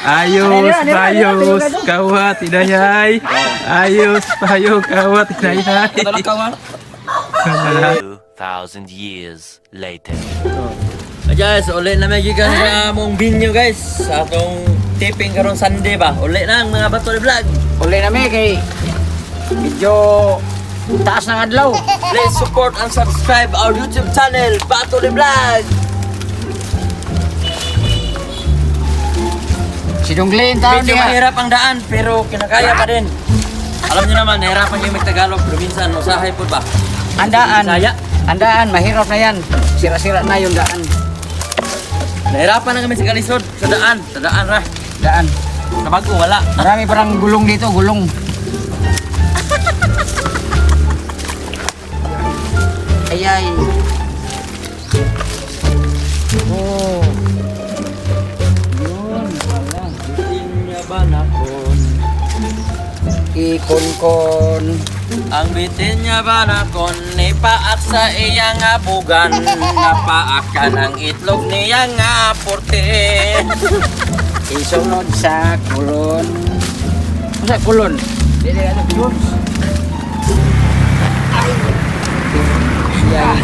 Ayos payo kawat idayay. Ayos payo kawat idayay. 2,000 years later. Guys, ulit na may gikan sa among binyo guys. Sa atong tipping karon Sunday ba. Ulit na ang mga Batuli Vlog. Uli na may kay medyo taas ng adlaw. Please support and subscribe our YouTube channel, Batuli Vlog. Sinungglin taon Medyo niya. mahirap ang daan pero kinakaya pa din. Alam niyo naman, nahirapan yung mag-Tagalog, probinsya, usahay po ba? Andaan. Bisaya. Andaan, mahirap na yan. Sira-sira na yung daan. Nahirapan na kami sa kalisod, sa daan ra. Daan. Sa bago, wala. Marami parang gulong dito, gulong. Ayay. Oh. Yun, wala. Bitin ba na kon? Ikon-kon. Ang bitin niya ba na kon, ipaak sa iyang abugan. Napaakan ang itlog niya nga porte. Isunod sa kulon. Ano sa kulon? Dili ano kulon? Ay. Yan.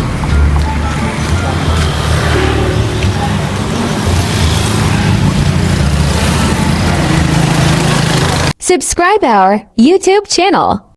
Subscribe our YouTube channel.